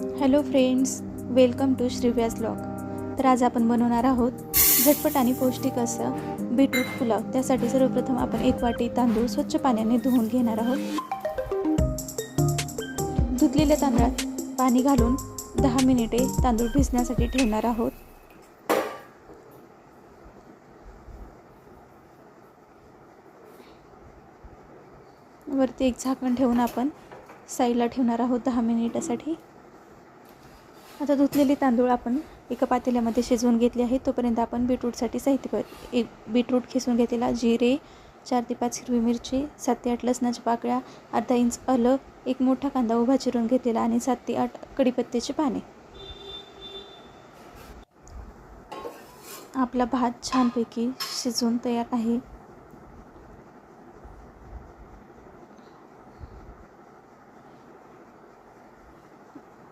Hello friends, welcome to श्रीव्याज vlog. तर आज आपण बनवणार आहोत झटपट आणि पौष्टिक असं बीटरूट पुलाव. त्यासाठी सर्वप्रथम आपण 1 वाटी तांदूळ स्वच्छ पाण्याने धुवून घेणार आहोत. धुतलेल्या तांदळात पाणी घालून 10 मिनिटे तांदूळ भिजण्यासाठी ठेवणार आहोत. वरती एक झाकण ठेवून आपण साईडला ठेवणार आहोत 10 मिनिटासाठी. आता धुतलेले तांदूळ आपण एका पातेल्यामध्ये शिजवून घेतले आहे. तोपर्यंत आपण बीटरूटसाठी साहित्य एक बीटरूट खिसून घेतलेला, जिरे, 4 ते 5 हिरवी मिरची, 7 ते 8 लसणाच्या पाकळ्या, अर्धा इंच आलं, एक मोठा कांदा उभा चिरून घेतलेला आणि 7 ते 8 कढीपत्त्याची पाने. आपला भात छानपैकी शिजवून तयार आहे.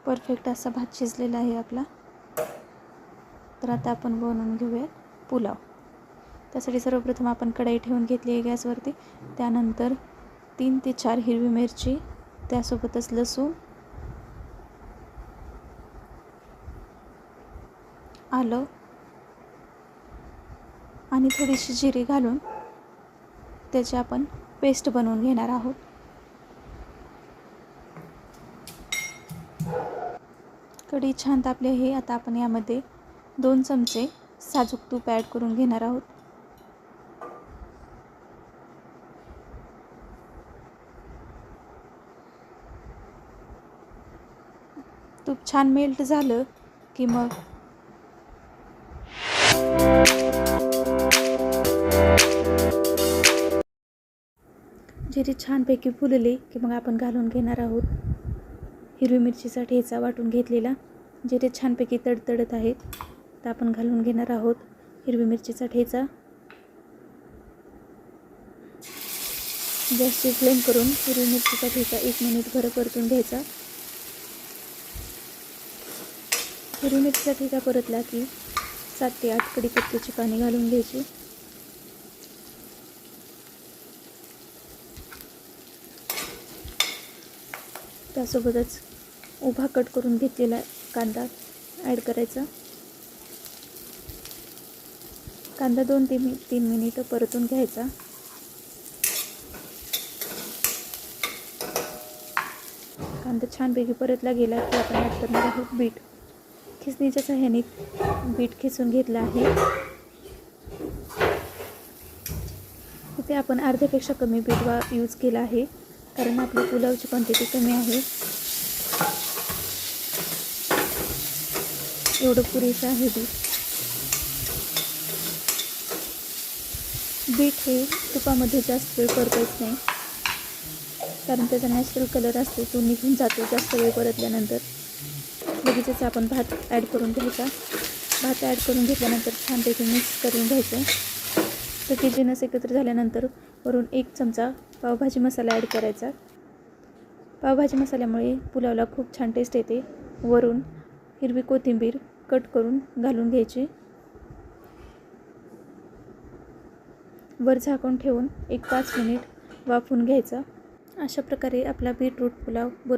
परफेक्ट असा भात शिजलेला आहे आपला. तर आता आपण बनवून घेऊया पुलाव. त्यासाठी सर्वप्रथम आपण कढई ठेवून घेतली आहे गॅसवरती. त्यानंतर 3 ते 4 हिरवी मिरची, त्यासोबतच लसूण, आलं आणि थोडीशी जिरे घालून त्याची आपण पेस्ट बनवून घेणार आहोत. कढई छान तापली आहे. आता आपण यामध्ये 2 चमचे साजूक तूप ॲड करून घेणार आहोत. तूप छान मेल्ट झालं की मग जिरे छानपैकी फुलले की मग आपण घालून घेणार आहोत हिरवी मिरचीचा ठेचा वाटून घेतलेला. जिरे छानपैकी तडतडत आहेत तर आपण घालून घेणार आहोत हिरवी मिरचीचा ठेचा. गॅसची फ्लेम करून हिरवी मिरचीचा ठेचा 1 मिनिटभर परतून घ्यायचा. हिरवी मिरचीचा ठेचा परतला की 7 ते 8 कढीपत्त्याची पाने घालून घ्यायची. त्यासोबतच उभा कट करून घेतलेला कांदा ॲड करायचा. कांदा 2 ते 3 मिनिटं परतून घ्यायचा. कांदा छानपैकी परतला गेला की आपण ॲड करणार आहोत बीट. खिसणीच्या सहाय्याने बीट खिसून घेतला आहे. इथे आपण अर्ध्यापेक्षा कमी बीट यूज केला आहे, कारण आपली पुलावची क्वांटिटी कमी आहे. एवढं पुरेसं आहे बीट हे तुपामध्ये जास्त वेळ परतायच नाही, कारण त्याचा नॅचरल कलर असतो तो निघून जातो जास्त वेळ परतल्यानंतर. लगेचच आपण भात ॲड करून घ्यायचा. भात ॲड करून घेतल्यानंतर छानपैकी मिक्स करून घ्यायचं. सगळी जिन्नस एकत्र झाल्यानंतर वरून 1 चमचा पावभाजी मसाला ॲड करायचा. पावभाजी मसाल्यामुळे पुलावला खूप छान टेस्ट येते. वरून हिरवी कोथिंबीर कट करून घालून घ्यायची. वर झाकून ठेवून 1-5 मिनिट वाफवून घ्यायचा. अशा प्रकारे आपला बीटरूट पुलाव बनवून